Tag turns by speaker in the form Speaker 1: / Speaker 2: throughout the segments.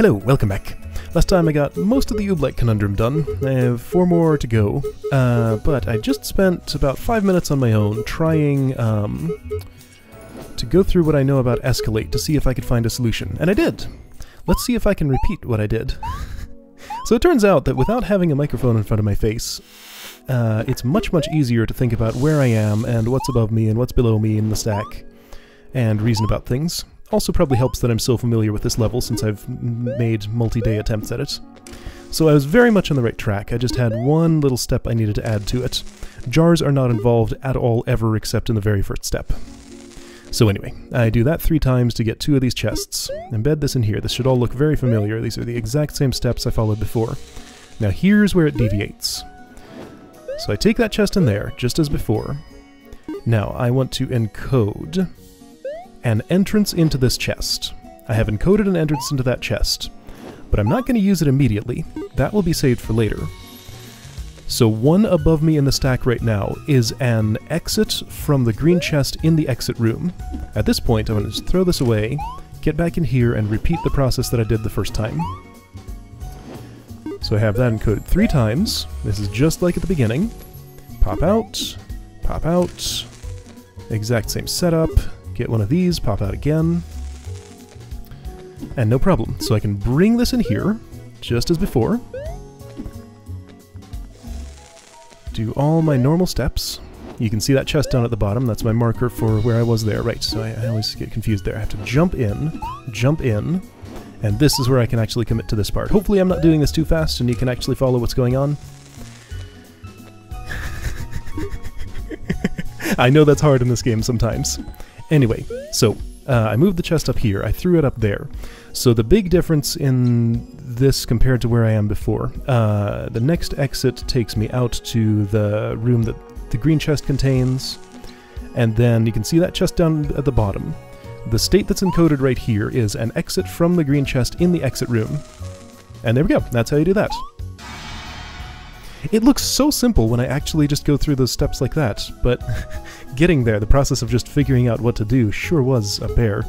Speaker 1: Hello, welcome back. Last time I got most of the Oobleck conundrum done. I have 4 more to go, but I just spent about 5 minutes on my own trying to go through what I know about Escalate to see if I could find a solution, and I did! Let's see if I can repeat what I did. So it turns out that without having a microphone in front of my face, it's much easier to think about where I am and what's above me and what's below me in the stack, and reason about things. Also probably helps that I'm so familiar with this level since I've made multi-day attempts at it. So I was very much on the right track, I just had one little step I needed to add to it. Jars are not involved at all ever except in the very first step. So anyway, I do that 3 times to get 2 of these chests. Embed this in here, this should all look very familiar, these are the exact same steps I followed before. Now here's where it deviates. So I take that chest in there, just as before. Now I want to encode an entrance into this chest. I have encoded an entrance into that chest, but I'm not going to use it immediately. That will be saved for later. So one above me in the stack right now is an exit from the green chest in the exit room. At this point, I'm going to just throw this away, get back in here, and repeat the process that I did the first time. So I have that encoded 3 times. This is just like at the beginning. Pop out, exact same setup. Get one of these, pop out again, and no problem. So I can bring this in here, just as before. Do all my normal steps. You can see that chest down at the bottom, that's my marker for where I was there, right, so I always get confused there. I have to jump in, and this is where I can actually commit to this part. Hopefully I'm not doing this too fast and you can actually follow what's going on. I know that's hard in this game sometimes. Anyway, so I moved the chest up here, I threw it up there. So the big difference in this compared to where I am before, the next exit takes me out to the room that the green chest contains, and then you can see that chest down at the bottom. The state that's encoded right here is an exit from the green chest in the exit room. And there we go, that's how you do that. It looks so simple when I actually just go through those steps like that, but getting there, the process of just figuring out what to do, sure was a bear.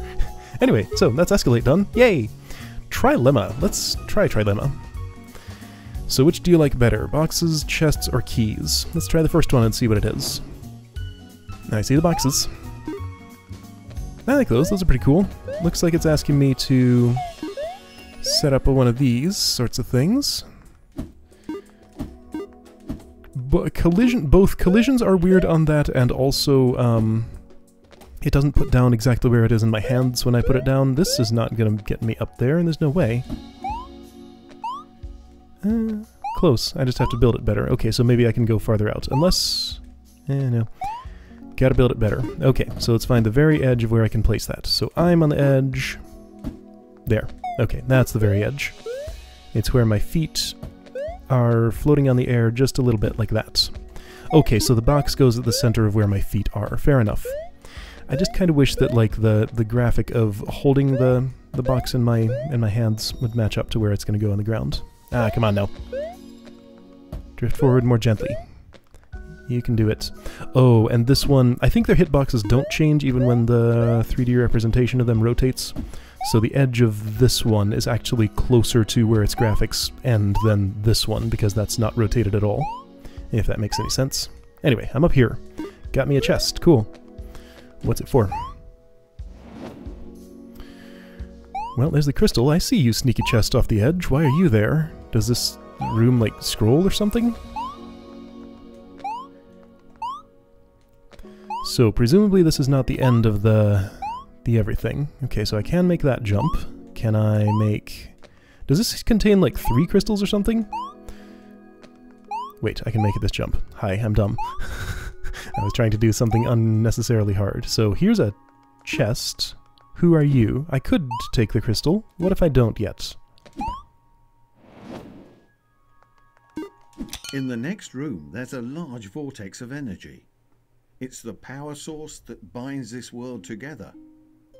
Speaker 1: Anyway, so that's Escalate done. Yay! Trilemma. Let's try Trilemma. So which do you like better? Boxes, chests, or keys? Let's try the first one and see what it is. I see the boxes. I like those are pretty cool. Looks like it's asking me to set up one of these sorts of things. Both collisions are weird on that, and also, it doesn't put down exactly where it is in my hands when I put it down. This is not gonna get me up there, and there's no way. Close. I just have to build it better. Okay, so maybe I can go farther out. Unless... no. Gotta build it better. Okay, so let's find the very edge of where I can place that. So I'm on the edge... There. Okay, that's the very edge. It's where my feet are floating on the air just a little bit like that. Okay, so the box goes at the center of where my feet are. Fair enough. I just kind of wish that like the graphic of holding the box in my hands would match up to where it's going to go on the ground. Ah, come on now. Drift forward more gently. You can do it. Oh, and this one, I think their hitboxes don't change even when the 3D representation of them rotates. So the edge of this one is actually closer to where its graphics end than this one, because that's not rotated at all. If that makes any sense. Anyway, I'm up here. Got me a chest. Cool. What's it for? Well, there's the crystal. I see you, sneaky chest off the edge. Why are you there? Does this room, like, scroll or something? So, presumably this is not the end of the everything. Okay, so I can make that jump. Can I make... Does this contain, like, 3 crystals or something? Wait, I can make it this jump. Hi, I'm dumb. I was trying to do something unnecessarily hard. So here's a chest. Who are you? I could take the crystal. What if I don't yet?
Speaker 2: In the next room, there's a large vortex of energy. It's the power source that binds this world together.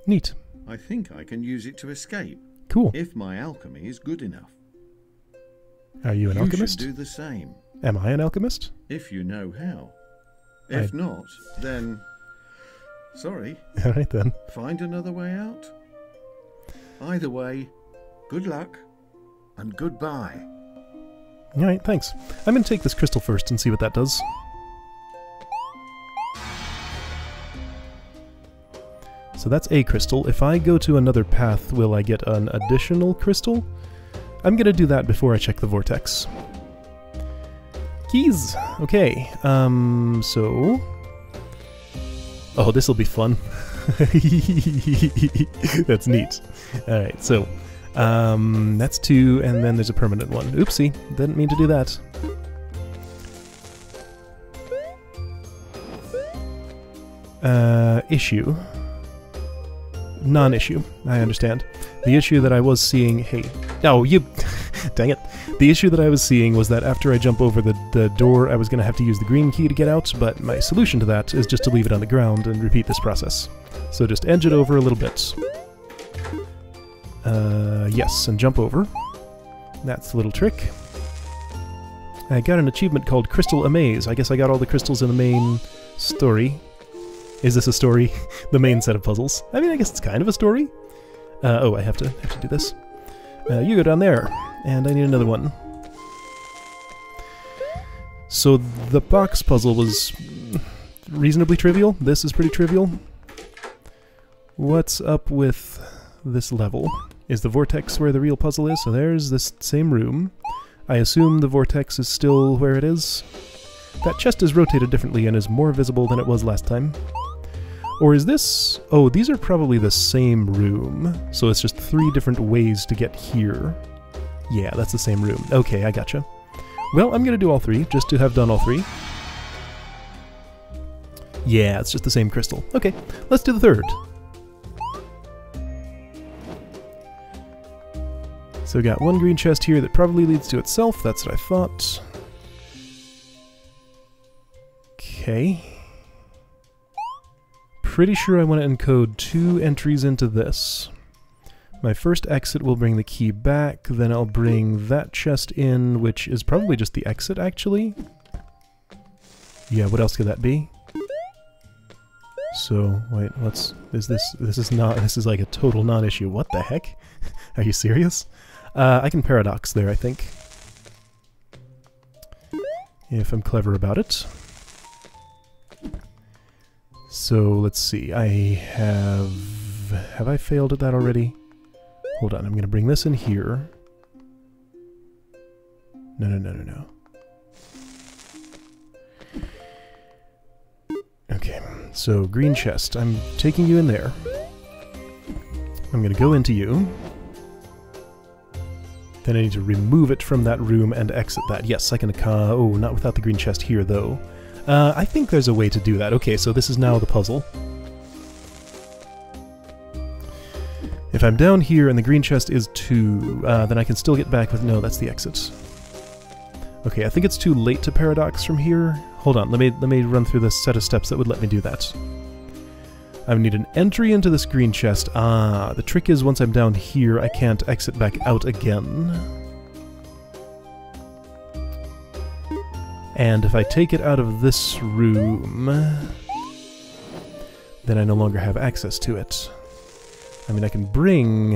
Speaker 1: Neat.
Speaker 2: I think I can use it to escape.
Speaker 1: Cool.
Speaker 2: If my alchemy is good enough.
Speaker 1: Are you an alchemist?
Speaker 2: You should do the same.
Speaker 1: Am I an alchemist?
Speaker 2: If you know how. If not, then... Sorry.
Speaker 1: Alright then.
Speaker 2: Find another way out. Either way, Good luck, and goodbye.
Speaker 1: Alright, thanks. I'm going to take this crystal first and see what that does. So that's a crystal. If I go to another path, will I get an additional crystal? I'm going to do that before I check the vortex. Keys! Okay, so... Oh, this'll be fun. That's neat. Alright, so... that's 2, and then there's a permanent one. Oopsie, didn't mean to do that. Issue. Non-issue, I understand. The issue that I was seeing... Hey, no, you... Dang it. The issue that I was seeing was that after I jump over the door, I was going to have to use the green key to get out, but my solution to that is just to leave it on the ground and repeat this process. So just edge it over a little bit. Yes, and jump over. That's the little trick. I got an achievement called Crystal Amaze. I guess I got all the crystals in the main story. Is this a story? The main set of puzzles. I mean, I guess it's kind of a story. Oh, I have to do this. You go down there, and I need another one. So the box puzzle was reasonably trivial. This is pretty trivial. What's up with this level? Is the vortex where the real puzzle is? So there's this same room. I assume the vortex is still where it is. That chest is rotated differently and is more visible than it was last time. Or is this... Oh, these are probably the same room. So it's just 3 different ways to get here. Yeah, that's the same room. Okay, I gotcha. Well, I'm gonna do all 3, just to have done all 3. Yeah, it's just the same crystal. Okay, let's do the 3rd. So we got one green chest here that probably leads to itself. That's what I thought. Okay. Pretty sure I want to encode 2 entries into this. My first exit will bring the key back, then I'll bring that chest in, which is probably just the exit, actually. Yeah, what else could that be? So, wait, this is like a total non-issue. What the heck? Are you serious? I can paradox there, I think. If I'm clever about it. So, let's see, I have I failed at that already? Hold on, I'm gonna bring this in here. No. Okay, so green chest, I'm taking you in there. I'm gonna go into you. Then I need to remove it from that room and exit that. Yes, I can... oh, not without the green chest here, though. I think there's a way to do that. Okay, so this is now the puzzle. If I'm down here and the green chest is 2, then I can still get back with... No, that's the exit. Okay, I think it's too late to paradox from here. Hold on, let me run through this set of steps that would let me do that. I would need an entry into this green chest. Ah, the trick is once I'm down here, I can't exit back out again. And if I take it out of this room, then I no longer have access to it. I mean, I can bring...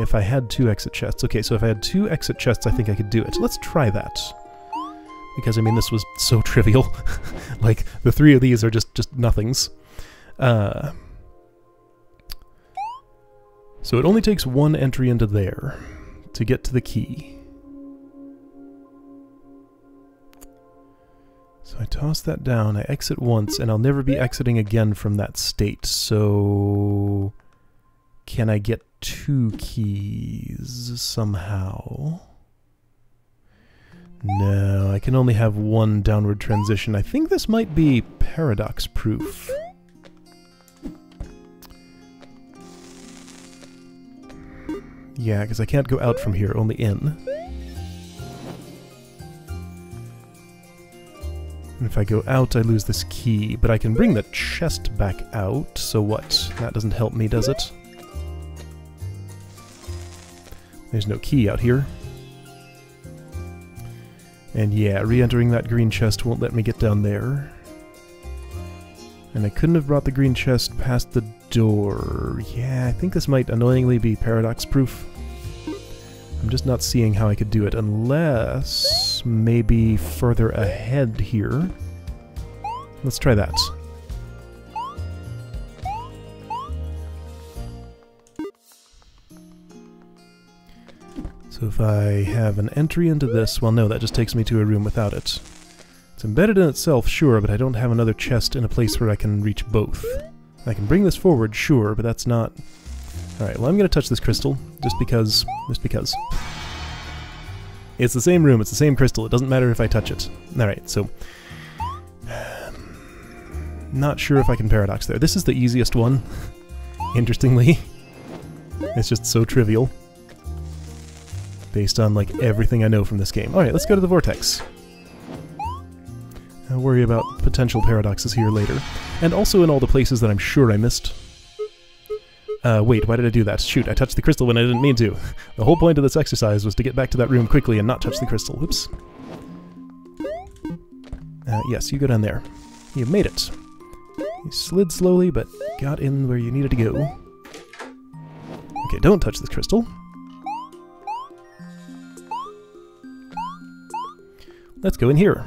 Speaker 1: if I had 2 exit chests. Okay, so if I had 2 exit chests, I think I could do it. Let's try that. Because, I mean, this was so trivial. Like, the 3 of these are just nothings. So it only takes 1 entry into there to get to the key. So I toss that down, I exit once, and I'll never be exiting again from that state. So... can I get 2 keys somehow? No, I can only have 1 downward transition. I think this might be paradox proof. Yeah, because I can't go out from here, only in. And if I go out, I lose this key, but I can bring the chest back out, so what? That doesn't help me, does it? There's no key out here. And yeah, re-entering that green chest won't let me get down there. And I couldn't have brought the green chest past the door. Yeah, I think this might annoyingly be paradox proof. I'm just not seeing how I could do it, unless maybe further ahead here. Let's try that. So if I have an entry into this, well no, that just takes me to a room without it. It's embedded in itself, sure, but I don't have another chest in a place where I can reach both. I can bring this forward, sure, but that's not... Alright, well I'm going to touch this crystal, just because. It's the same room, it's the same crystal, it doesn't matter if I touch it. Alright, so... Not sure if I can paradox there. This is the easiest one, interestingly. It's just so trivial. Based on, like, everything I know from this game. Alright, let's go to the Vortex. I'll worry about potential paradoxes here later. And also in all the places that I'm sure I missed. Wait, why did I do that? Shoot, I touched the crystal when I didn't mean to. The whole point of this exercise was to get back to that room quickly and not touch the crystal. Whoops. Yes, you go down there. You made it. You slid slowly, but got in where you needed to go. Okay, don't touch this crystal. Let's go in here.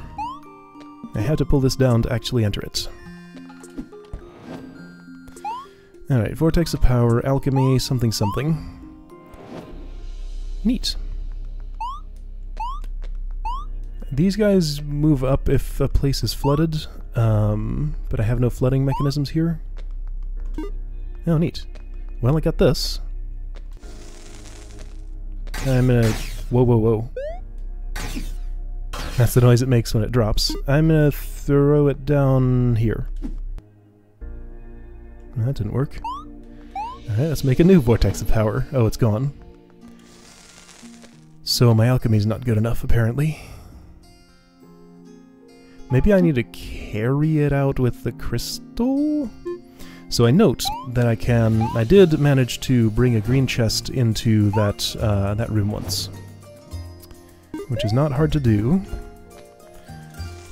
Speaker 1: I had to pull this down to actually enter it. Alright, Vortex of Power, Alchemy, something something. Neat. These guys move up if a place is flooded, but I have no flooding mechanisms here. Oh, neat. Well, I got this. I'm gonna... Whoa, whoa, whoa. That's the noise it makes when it drops. I'm gonna throw it down here. That didn't work. Alright, let's make a new Vortex of Power. Oh, it's gone. So my alchemy's not good enough, apparently. Maybe I need to carry it out with the crystal? So I note that I did manage to bring a green chest into that, that room once. Which is not hard to do.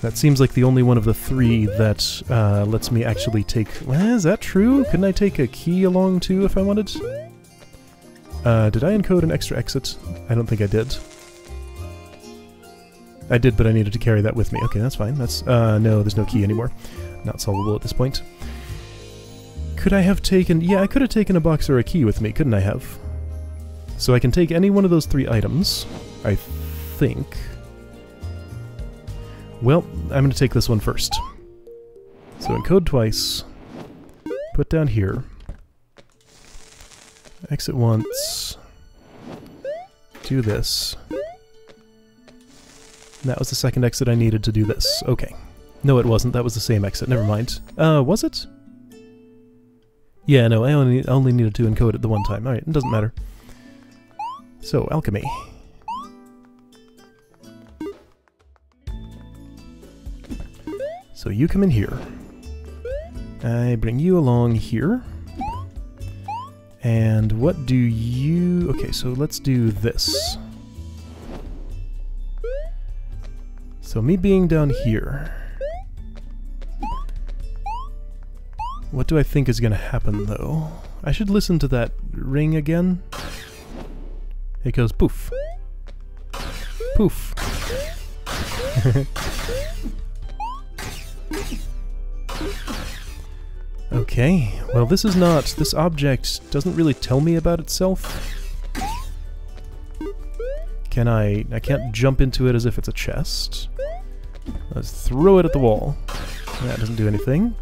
Speaker 1: That seems like the only one of the three that lets me actually take... Well, is that true? Couldn't I take a key along too if I wanted? Did I encode an extra exit? I don't think I did. I did, but I needed to carry that with me. Okay, that's fine. That's no, there's no key anymore. Not solvable at this point. Could I have taken... Yeah, I could have taken a box or a key with me, couldn't I have? So I can take any one of those three items, I think. Well, I'm going to take this one first. So encode twice. Put down here. Exit once. Do this. That was the second exit I needed to do this. Okay. No, it wasn't. That was the same exit. Never mind. Was it? Yeah, no, I only needed to encode it the one time. Alright, it doesn't matter. So, alchemy. So you come in here. I bring you along here. And what do you... Okay, so let's do this. So me being down here... What do I think is going to happen, though? I should listen to that ring again. It goes poof. Poof. Okay, well this is not... This object doesn't really tell me about itself. Can I can't jump into it as if it's a chest. Let's throw it at the wall. That doesn't do anything.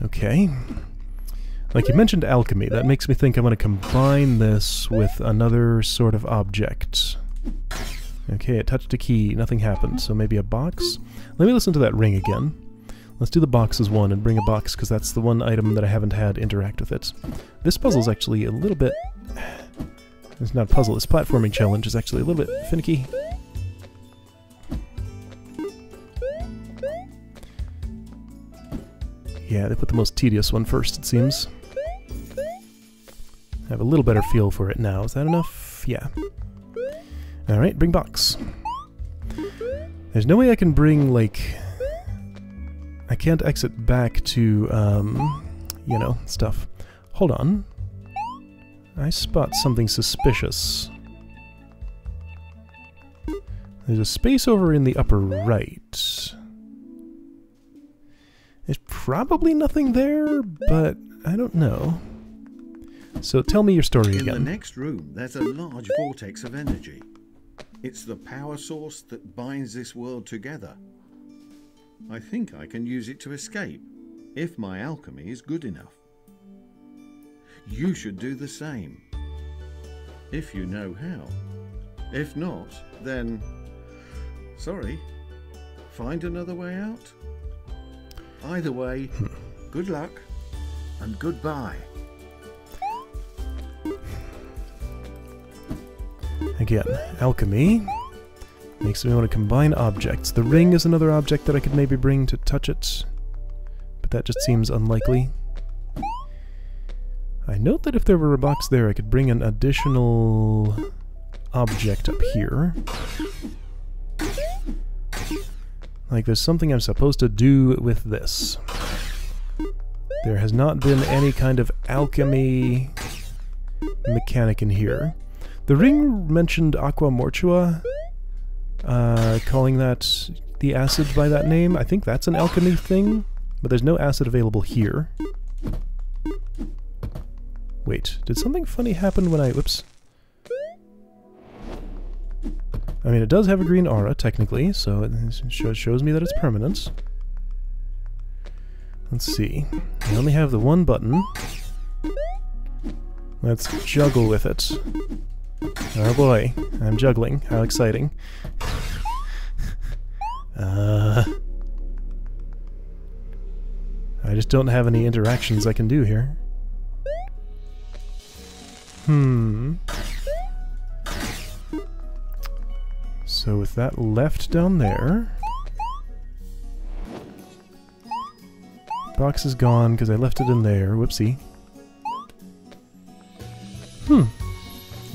Speaker 1: Okay. Like you mentioned alchemy, that makes me think I'm going to combine this with another sort of object. Okay, it touched a key, nothing happened, so maybe a box? Let me listen to that ring again. Let's do the box as one and bring a box, because that's the one item that I haven't had interact with it. This puzzle's actually a little bit... It's not a puzzle, this platforming challenge is actually a little bit finicky. Yeah, they put the most tedious one first, it seems. I have a little better feel for it now. Is that enough? Yeah. Alright, bring box. There's no way I can bring, like... I can't exit back to, you know, stuff. Hold on. I spot something suspicious. There's a space over in the upper right. There's probably nothing there, but I don't know. So tell me your story again.
Speaker 2: In the next room, there's a large vortex of energy. It's the power source that binds this world together. I think I can use it to escape, if my alchemy is good enough. You should do the same, if you know how. If not, then, sorry, find another way out. Either way, good luck and goodbye.
Speaker 1: Again, alchemy makes me want to combine objects. The ring is another object that I could maybe bring to touch it, but that just seems unlikely. I note that if there were a box there, I could bring an additional object up here. Like there's something I'm supposed to do with this. There has not been any kind of alchemy mechanic in here. The ring mentioned Aqua Mortua, calling that the acid by that name. I think that's an alchemy thing, but there's no acid available here. Wait, did something funny happen when I... Whoops. I mean, it does have a green aura, technically, so it shows me that it's permanent. Let's see. I only have the one button. Let's juggle with it. Oh boy, I'm juggling. How exciting. I just don't have any interactions I can do here. So with that left down there... Box is gone because I left it in there. Whoopsie.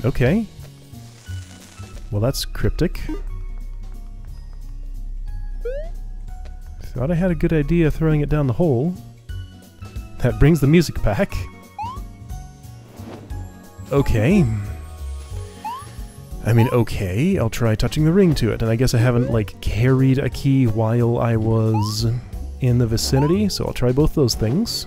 Speaker 1: Okay. Well, that's cryptic. Thought I had a good idea throwing it down the hole. That brings the music back. Okay. I mean, okay, I'll try touching the ring to it, and I guess I haven't, like, carried a key while I was in the vicinity, so I'll try both those things.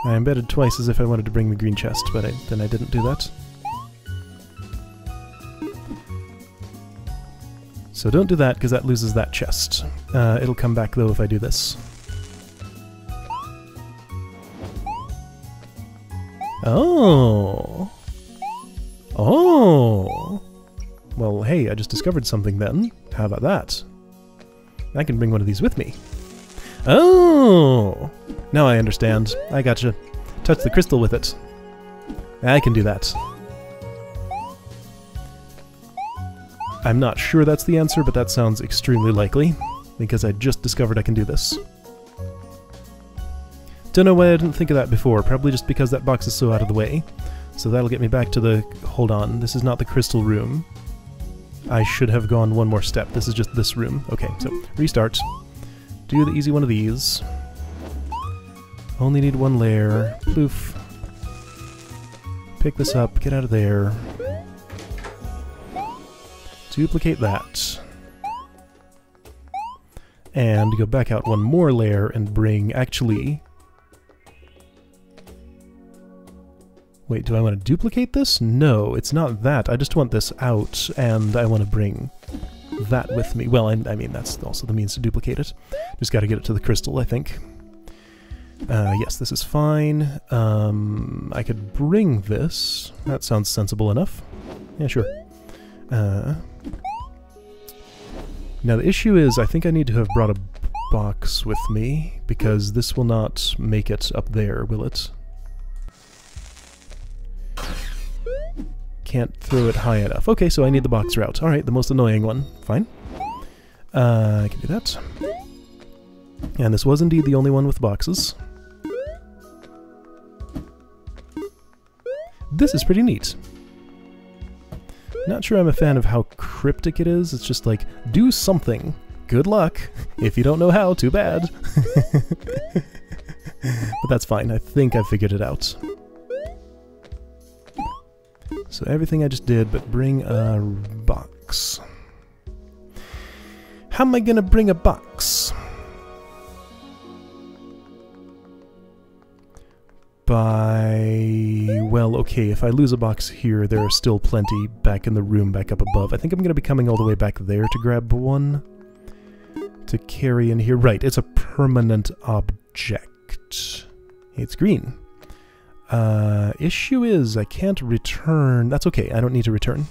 Speaker 1: I embedded twice as if I wanted to bring the green chest, but then I didn't do that. So don't do that, because that loses that chest. It'll come back, though, if I do this. Oh! Oh! Well, hey, I just discovered something then. How about that? I can bring one of these with me. Oh! Now I understand. I gotcha. Touch the crystal with it. I can do that. I'm not sure that's the answer, but that sounds extremely likely, because I just discovered I can do this. Don't know why I didn't think of that before, probably just because that box is so out of the way. So that'll get me back to the... Hold on, this is not the crystal room. I should have gone one more step. This is just this room. Okay, so restart. Do the easy one of these. Only need one layer. Ploof. Pick this up, get out of there. Duplicate that. And go back out one more layer and bring... Actually... Wait, do I want to duplicate this? No, it's not that. I just want this out, and I want to bring that with me. Well, I mean, that's also the means to duplicate it. Just got to get it to the crystal, I think. Yes, this is fine. I could bring this. That sounds sensible enough. Yeah, sure. Now, the issue is, I think I need to have brought a box with me, because this will not make it up there, will it? Can't throw it high enough. Okay, so I need the box route. Alright, the most annoying one. Fine. I can do that. And this was indeed the only one with boxes. This is pretty neat. Not sure I'm a fan of how cryptic it is. It's just like, do something. good luck. If you don't know how, too bad. But that's fine. I think I figured it out. So everything I just did, but bring a box. How am I gonna bring a box? Well, okay, if I lose a box here, there are still plenty back in the room, back up above. I think I'm gonna be coming all the way back there to grab one to carry in here. Right, it's a permanent object. It's green. Issue is I can't return. That's okay, I don't need to return.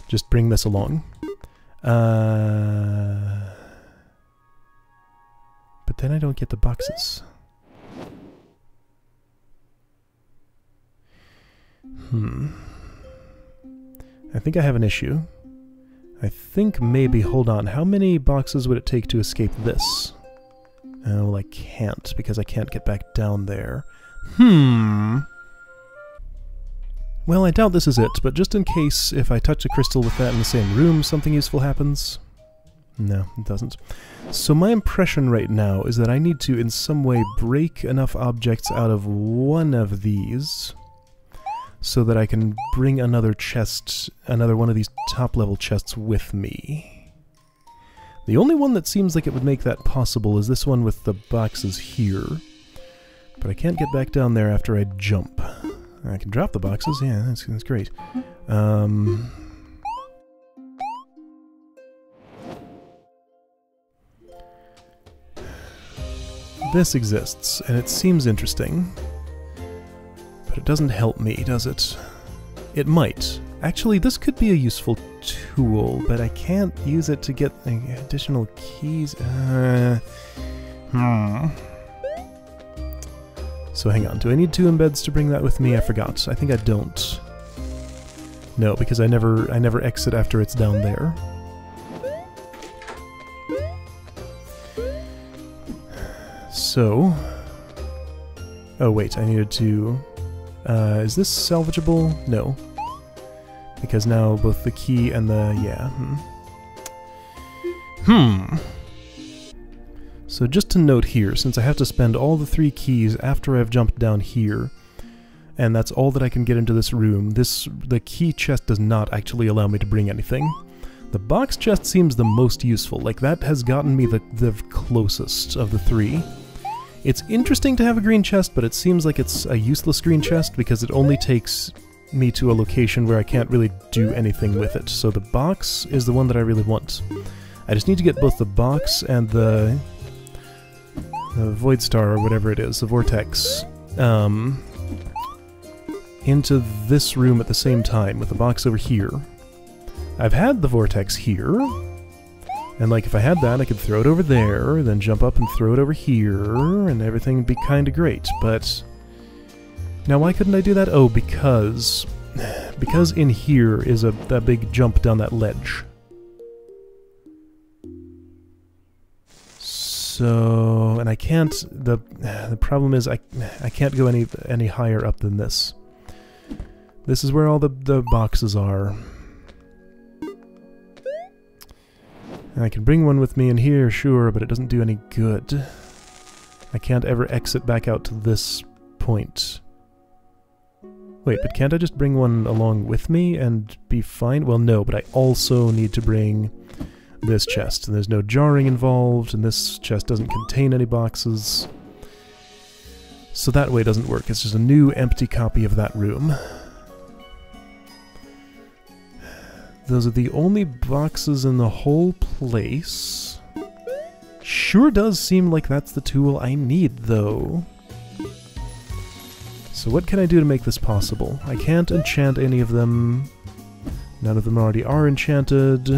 Speaker 1: Just bring this along. But then I don't get the boxes. I think I have an issue. I think maybe, hold on, how many boxes would it take to escape this? Oh, well, I can't, because I can't get back down there. Well, I doubt this is it, but just in case, if I touch a crystal with that in the same room, something useful happens. No, it doesn't. So my impression right now is that I need to, in some way, break enough objects out of one of these so that I can bring another chest, another one of these top-level chests with me. The only one that seems like it would make that possible is this one with the boxes here. But I can't get back down there after I jump. I can drop the boxes, yeah, that's great. This exists, and it seems interesting. But it doesn't help me, does it? It might. Actually, this could be a useful tool, but I can't use it to get additional keys. So hang on, do I need 2 embeds to bring that with me? I forgot. I think I don't. No, because I never exit after it's down there. So... oh wait, I needed to... is this salvageable? No. Because now both the key and the... yeah. So just to note here, since I have to spend all the 3 keys after I've jumped down here, and that's all that I can get into this room, the key chest does not actually allow me to bring anything. The box chest seems the most useful, like that has gotten me the closest of the 3. It's interesting to have a green chest, but it seems like it's a useless green chest because it only takes me to a location where I can't really do anything with it. So the box is the one that I really want. I just need to get both the box and the Void Star, or whatever it is, the Vortex, into this room at the same time, with the box over here. I've had the Vortex here, and like if I had that, I could throw it over there, then jump up and throw it over here, and everything would be kinda great, but... now why couldn't I do that? Oh, because in here is that big jump down that ledge. So, and I can't, the problem is I can't go any higher up than this. This is where all the boxes are. And I can bring one with me in here, sure, but it doesn't do any good. I can't ever exit back out to this point. Wait, but can't I just bring one along with me and be fine? Well, no, but I also need to bring this chest, and there's no jarring involved, and this chest doesn't contain any boxes. So that way it doesn't work. It's just a new empty copy of that room. Those are the only boxes in the whole place. Sure does seem like that's the tool I need, though. So what can I do to make this possible? I can't enchant any of them. None of them already are enchanted.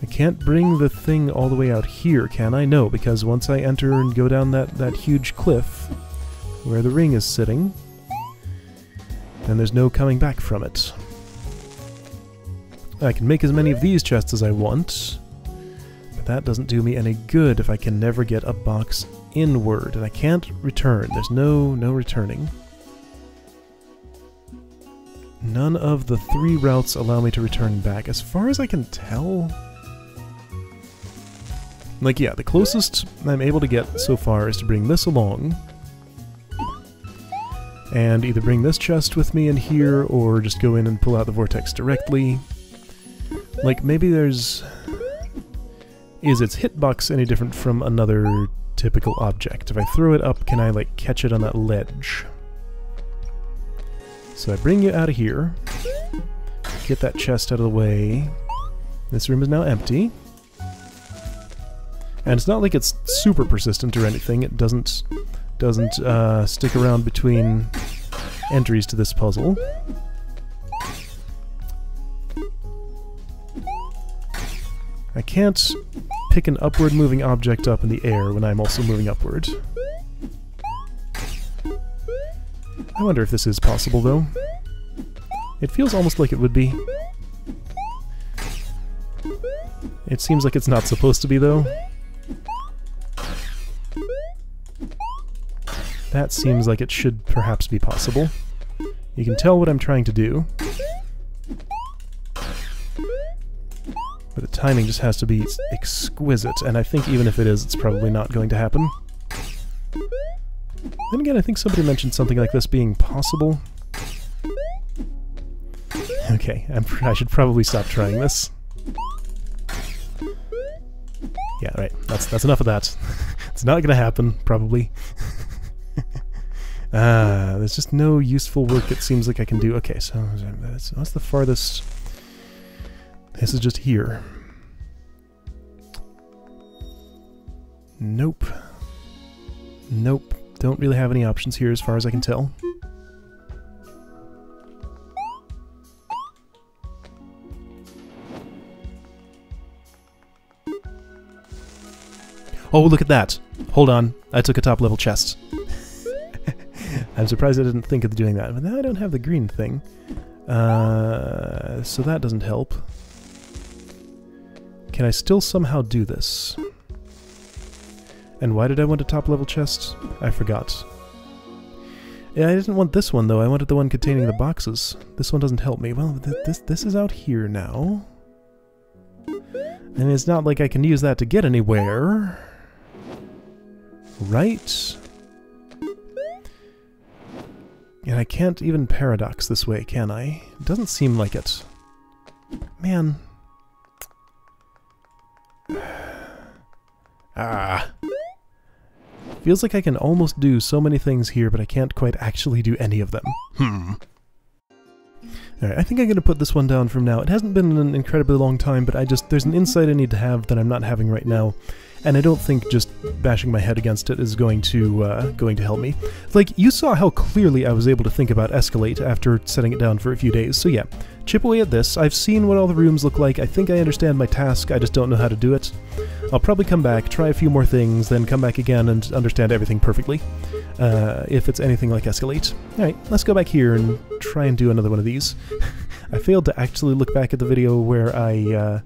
Speaker 1: I can't bring the thing all the way out here, can I? No, because once I enter and go down that huge cliff where the ring is sitting, then there's no coming back from it. I can make as many of these chests as I want, but that doesn't do me any good if I can never get a box inward, and I can't return. There's no returning. None of the 3 routes allow me to return back. As far as I can tell, Like, yeah, the closest I'm able to get so far is to bring this along. And either bring this chest with me in here, or just go in and pull out the vortex directly. Like, maybe there's... Is its hitbox any different from another typical object? If I throw it up, can I, like, catch it on that ledge? So I bring you out of here. Get that chest out of the way. This room is now empty. And it's not like it's super persistent or anything. It doesn't stick around between entries to this puzzle. I can't pick an upward moving object up in the air when I'm also moving upward. I wonder if this is possible, though. It feels almost like it would be. It seems like it's not supposed to be, though. That seems like it should perhaps be possible. You can tell what I'm trying to do. But the timing just has to be exquisite, and I think even if it is, it's probably not going to happen. Then again, I think somebody mentioned something like this being possible. Okay, I should probably stop trying this. Yeah, right, that's enough of that. It's not gonna happen, probably. There's just no useful work it seems like I can do. Okay, so what's the farthest? This is just here. Nope. Nope. Don't really have any options here as far as I can tell. Oh, look at that! Hold on, I took a top-level chest. I'm surprised I didn't think of doing that, but now I don't have the green thing. So that doesn't help. Can I still somehow do this? And why did I want a top-level chest? I forgot. Yeah, I didn't want this one, though. I wanted the one containing the boxes. This one doesn't help me. Well, this is out here now. And it's not like I can use that to get anywhere. Right? And I can't even paradox this way, can I? It doesn't seem like it. Man. Ah. Feels like I can almost do so many things here, but I can't quite actually do any of them. Alright, I think I'm going to put this one down from now. It hasn't been an incredibly long time, but there's an insight I need to have that I'm not having right now. And I don't think just bashing my head against it is going to help me. Like, you saw how clearly I was able to think about Escalate after setting it down for a few days, so yeah. Chip away at this. I've seen what all the rooms look like. I think I understand my task, I just don't know how to do it. I'll probably come back, try a few more things, then come back again and understand everything perfectly. If it's anything like Escalate. Alright, let's go back here and try and do another one of these. I failed to actually look back at the video where I,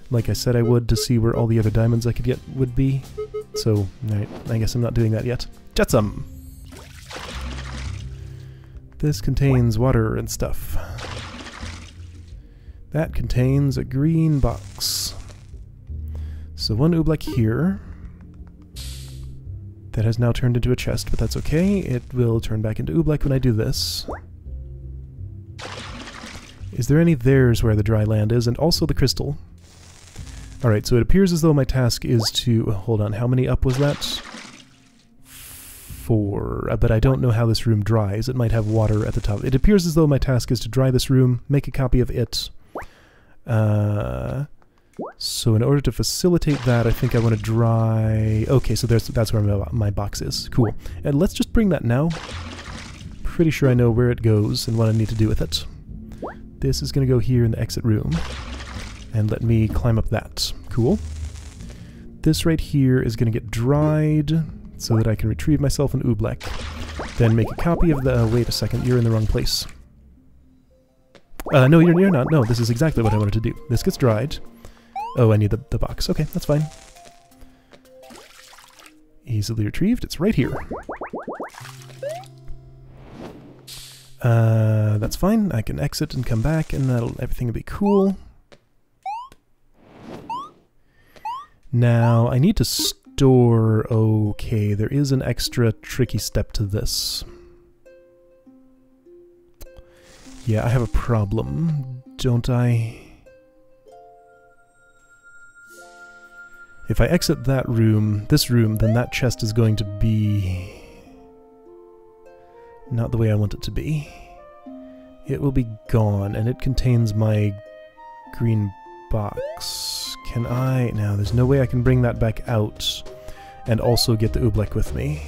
Speaker 1: like I said I would, to see where all the other diamonds I could get would be. So, alright, I guess I'm not doing that yet. Jetsam! This contains water and stuff. That contains a green box. So one oobleck here. That has now turned into a chest, but that's okay. It will turn back into oobleck when I do this. Is there any there's where the dry land is, and also the crystal? Alright, so it appears as though my task is to... Hold on, how many up was that? 4. But I don't know how this room dries. It might have water at the top. It appears as though my task is to dry this room, make a copy of it. So in order to facilitate that, I think I want to dry... Okay, so that's where my box is. Cool. And let's just bring that now. Pretty sure I know where it goes and what I need to do with it. This is going to go here in the exit room. And let me climb up that. Cool. This right here is going to get dried so that I can retrieve myself an oobleck. Then make a copy of the... wait a second, you're in the wrong place. No, you're not. No, this is exactly what I wanted to do. This gets dried. Oh, I need the box. Okay, that's fine. Easily retrieved. It's right here. That's fine. I can exit and come back, and everything will be cool. Now, I need to store... Okay, there is an extra tricky step to this. Yeah, I have a problem, don't I? If I exit that room, this room, then that chest is going to be... not the way I want it to be. It will be gone, and it contains my green box. Can I... Now, there's no way I can bring that back out and also get the oobleck with me.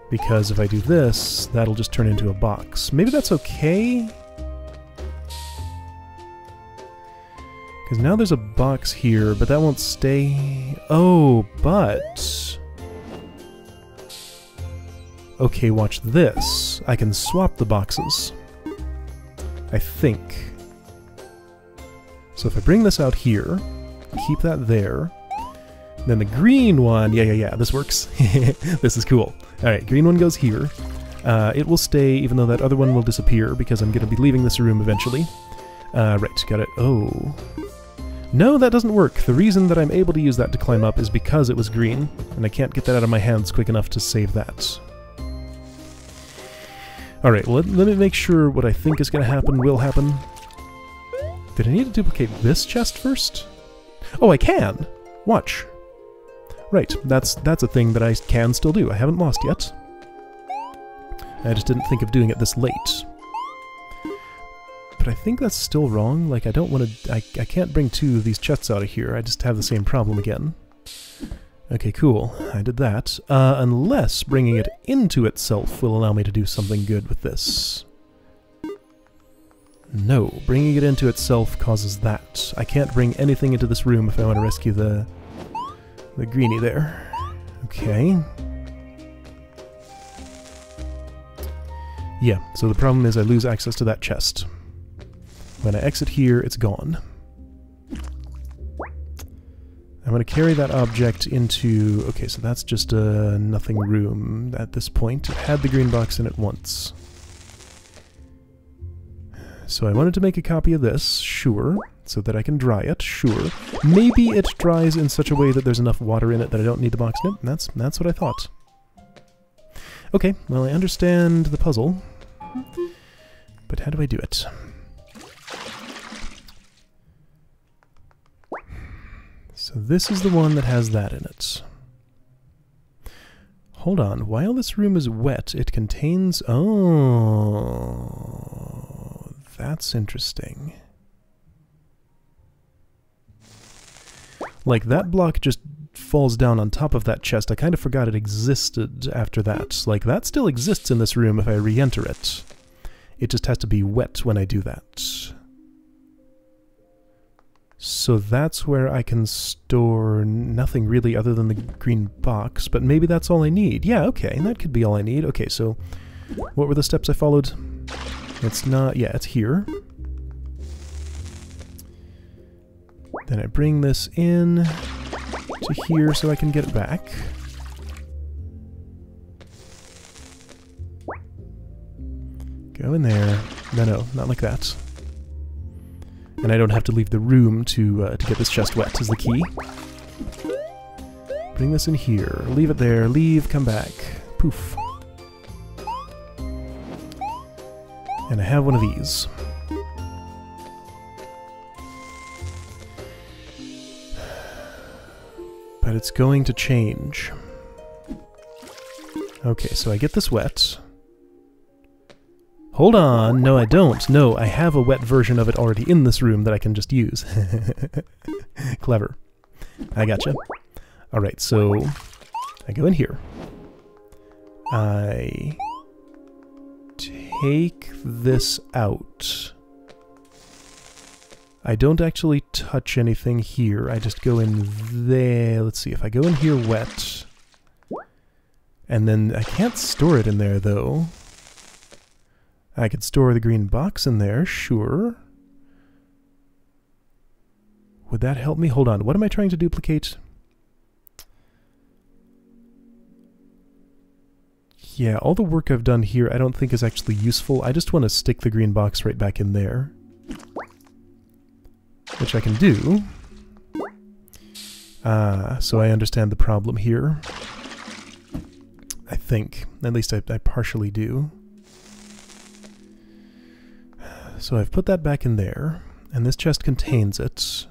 Speaker 1: Because if I do this, that'll just turn into a box. Maybe that's okay? Because now there's a box here, but that won't stay... Oh, but... Okay, watch this. I can swap the boxes. I think. So if I bring this out here, keep that there, then the green one... Yeah, this works. This is cool. Alright, green one goes here. It will stay, even though that other one will disappear, because I'm going to be leaving this room eventually. Right, got it. Oh. No, that doesn't work. The reason that I'm able to use that to climb up is because it was green, and I can't get that out of my hands quick enough to save that. Alright, well, let me make sure what I think is going to happen will happen. Did I need to duplicate this chest first? Oh, I can! Watch. Right, that's a thing that I can still do. I haven't lost yet. I just didn't think of doing it this late. But I think that's still wrong. Like, I don't want to... I can't bring two of these chests out of here. I just have the same problem again. Okay, cool. I did that. Unless bringing it into itself will allow me to do something good with this. No, bringing it into itself causes that. I can't bring anything into this room if I want to rescue the greenie there. Okay. Yeah, so the problem is I lose access to that chest. When I exit here, it's gone. I'm going to carry that object into... Okay, so that's just a nothing room at this point. It had the green box in it once. So I wanted to make a copy of this, sure, so that I can dry it, sure. Maybe it dries in such a way that there's enough water in it that I don't need the box. Nope, that's what I thought. Okay, well, I understand the puzzle. But how do I do it? So this is the one that has that in it. Hold on, while this room is wet, it contains... Oh, that's interesting. Like, that block just falls down on top of that chest. I kind of forgot it existed after that. Like, that still exists in this room if I re-enter it. It just has to be wet when I do that. So that's where I can store nothing really other than the green box, but maybe that's all I need. Yeah, okay, that could be all I need. Okay, so what were the steps I followed? It's not... Yeah, it's here. Then I bring this in to here so I can get it back. Go in there. No, not like that. And I don't have to leave the room to get this chest wet, is the key. Bring this in here. Leave it there. Leave, come back. Poof. And I have one of these. But it's going to change. Okay, so I get this wet. Hold on, no I don't. No, I have a wet version of it already in this room that I can just use. Clever. I gotcha. Alright, so I go in here. I take this out. I don't actually touch anything here. I just go in there. Let's see, if I go in here wet, and then I can't store it in there though. I could store the green box in there, sure. Would that help me? Hold on, what am I trying to duplicate? Yeah, all the work I've done here I don't think is actually useful. I just want to stick the green box right back in there. Which I can do. So I understand the problem here. I think. At least I partially do. So I've put that back in there, and this chest contains it.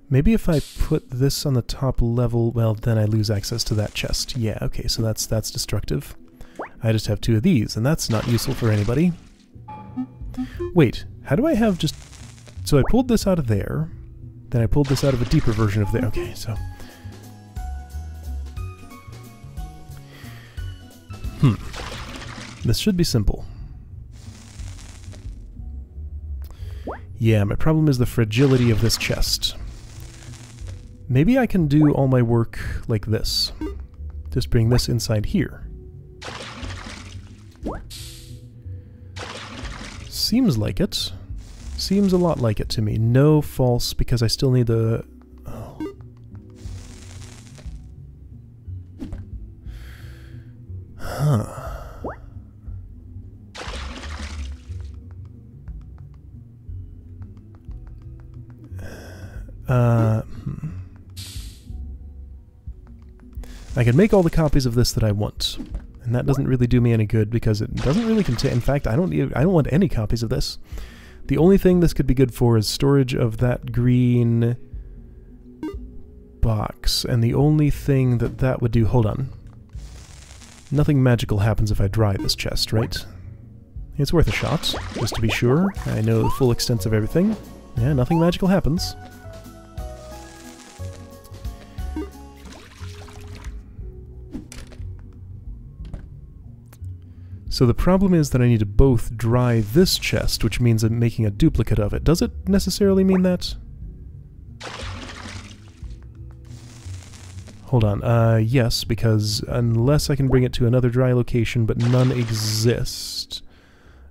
Speaker 1: Maybe if I put this on the top level, well, then I lose access to that chest. Yeah, okay, so that's destructive. I just have 2 of these, and that's not useful for anybody. Wait, how do I have just... So I pulled this out of there, then I pulled this out of a deeper version of there. Okay, so... This should be simple. Yeah, my problem is the fragility of this chest. Maybe I can do all my work like this. Just bring this inside here. Seems like it. Seems a lot like it to me. No false, because I still need the... Oh. Huh. I can make all the copies of this that I want, and that doesn't really do me any good because it doesn't really contain... In fact, I don't want any copies of this. The only thing this could be good for is storage of that green box, and the only thing that would do... Hold on. Nothing magical happens if I dry this chest, right? It's worth a shot, just to be sure. I know the full extent of everything. Yeah, nothing magical happens. So the problem is that I need to both dry this chest, which means I'm making a duplicate of it. Does it necessarily mean that? Hold on. Yes, because unless I can bring it to another dry location, but none exist,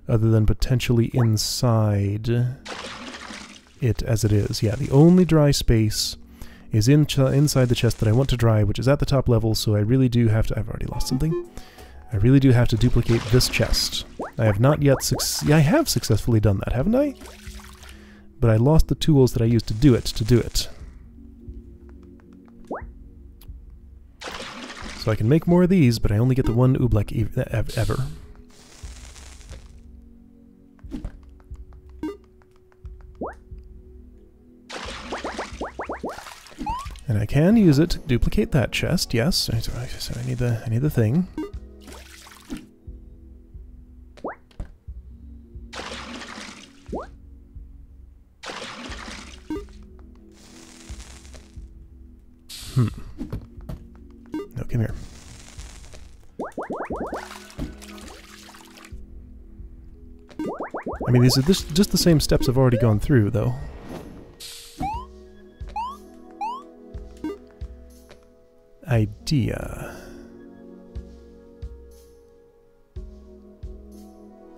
Speaker 1: other than potentially inside it as it is. Yeah, the only dry space is inside the chest that I want to dry, which is at the top level, so I really do have to... I've already lost something. I really do have to duplicate this chest. I have not yet I have successfully done that, haven't I? But I lost the tools that I used to do it. So I can make more of these, but I only get the one oobleck ever. And I can use it to duplicate that chest, yes. So I need the thing. No, come here. I mean, these are just the same steps I've already gone through, though. Idea.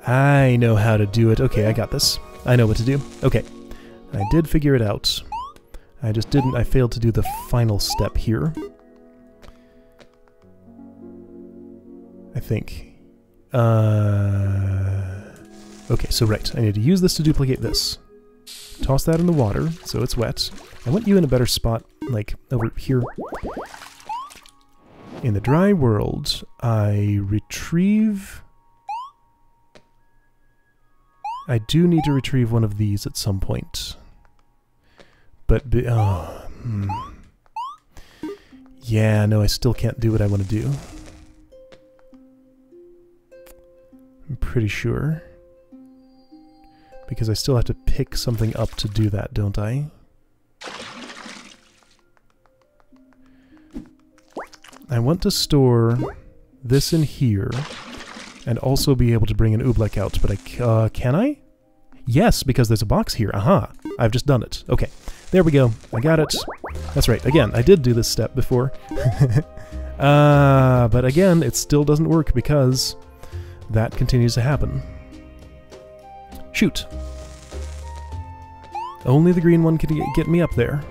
Speaker 1: I know how to do it. Okay, I got this. I know what to do. Okay. I did figure it out. I just didn't... I failed to do the final step here. I think. Okay, so right. I need to use this to duplicate this. Toss that in the water, so it's wet. I want you in a better spot, like, over here. In the dry world, I retrieve... I do need to retrieve one of these at some point. But... Yeah, no, I still can't do what I want to do. I'm pretty sure. Because I still have to pick something up to do that, don't I? I want to store this in here, and also be able to bring an oobleck out, but I can I? Yes, because there's a box here. Aha! I've just done it. Okay, there we go. I got it. That's right. Again, I did do this step before. But again, it still doesn't work because that continues to happen. Shoot! Only the green one can get me up there.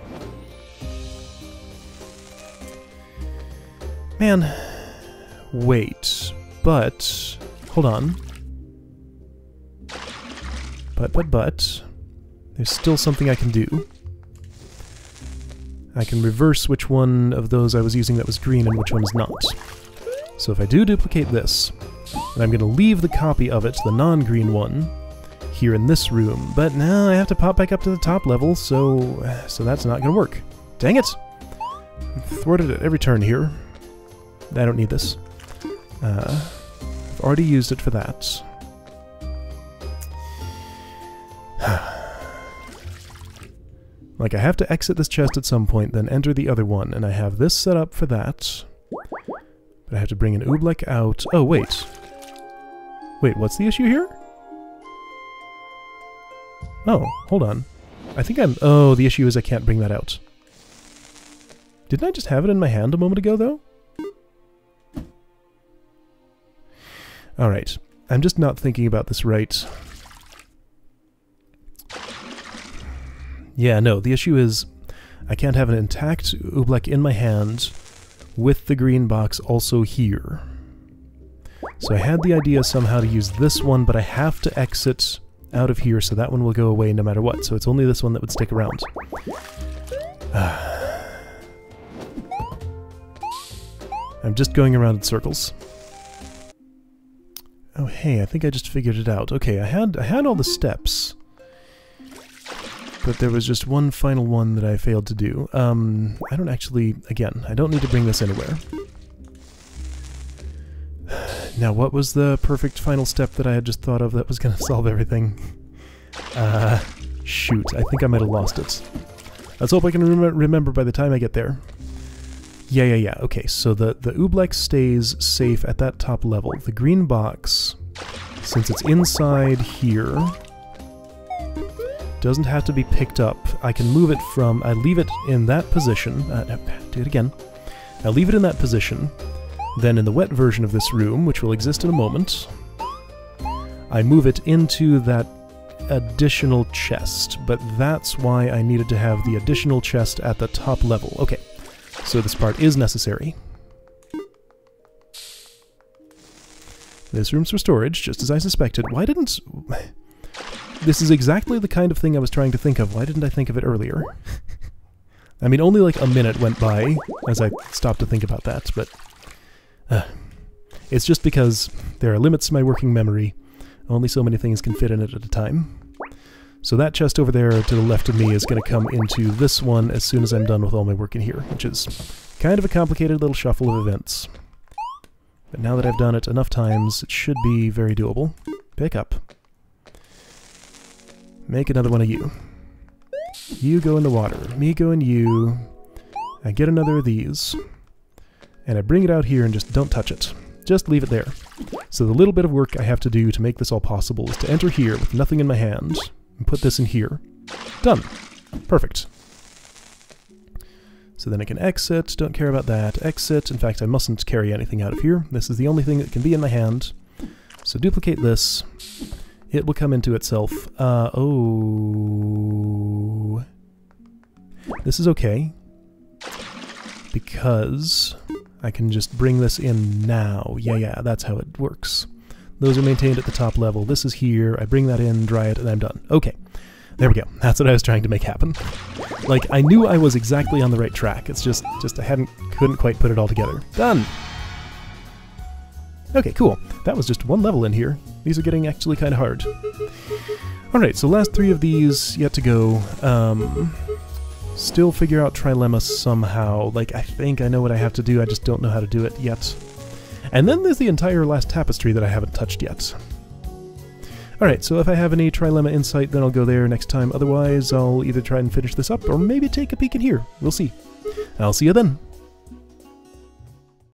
Speaker 1: Man. Wait. But... Hold on. But... There's still something I can do. I can reverse which one of those I was using that was green and which one is not. So if I do duplicate this, then I'm going to leave the copy of it, the non-green one, here in this room. But now I have to pop back up to the top level, so that's not going to work. Dang it! I've thwarted at every turn here. I don't need this. I've already used it for that. Like, I have to exit this chest at some point, then enter the other one, and I have this set up for that. But I have to bring an oobleck out. Oh, wait. Wait, what's the issue here? Oh, hold on. I think I'm... Oh, the issue is I can't bring that out. Didn't I just have it in my hand a moment ago, though? Alright. I'm just not thinking about this right. Yeah, no, the issue is I can't have an intact oobleck in my hand with the green box also here. So I had the idea somehow to use this one, but I have to exit out of here, so that one will go away no matter what. So it's only this one that would stick around. I'm just going around in circles. Oh, hey, I think I just figured it out. Okay, I had all the steps. But there was just one final one that I failed to do. I don't actually... Again, I don't need to bring this anywhere. Now, what was the perfect final step that I had just thought of that was going to solve everything? Shoot, I think I might have lost it. Let's hope I can remember by the time I get there. Yeah. Okay, so the oobleck stays safe at that top level. The green box, since it's inside here... doesn't have to be picked up. I can move it from... I leave it in that position. Do it again. I leave it in that position. Then in the wet version of this room, which will exist in a moment, I move it into that additional chest. But that's why I needed to have the additional chest at the top level. Okay, so this part is necessary. This room's for storage, just as I suspected. Why didn't... This is exactly the kind of thing I was trying to think of. Why didn't I think of it earlier? I mean, only like a minute went by as I stopped to think about that, but... it's just because there are limits to my working memory. Only so many things can fit in it at a time. So that chest over there to the left of me is going to come into this one as soon as I'm done with all my work in here, which is kind of a complicated little shuffle of events. But now that I've done it enough times, it should be very doable. Pick up. Make another one of you. You go in the water. Me go in you. I get another of these. And I bring it out here and just don't touch it. Just leave it there. So the little bit of work I have to do to make this all possible is to enter here with nothing in my hand and put this in here. Done. Perfect. So then I can exit. Don't care about that. Exit. In fact, I mustn't carry anything out of here. This is the only thing that can be in my hand. So duplicate this. It will come into itself. Oh. This is okay. Because I can just bring this in now. Yeah, that's how it works. Those are maintained at the top level. This is here. I bring that in, dry it, and I'm done. Okay. There we go. That's what I was trying to make happen. Like, I knew I was exactly on the right track. It's just I couldn't quite put it all together. Done! Okay, cool. That was just one level in here. These are getting actually kind of hard. Alright, so last 3 of these yet to go. Still figure out Trilemma somehow. Like, I think I know what I have to do, I just don't know how to do it yet. And then there's the entire last tapestry that I haven't touched yet. Alright, so if I have any Trilemma insight, then I'll go there next time. Otherwise, I'll either try and finish this up, or maybe take a peek in here. We'll see. I'll see you then.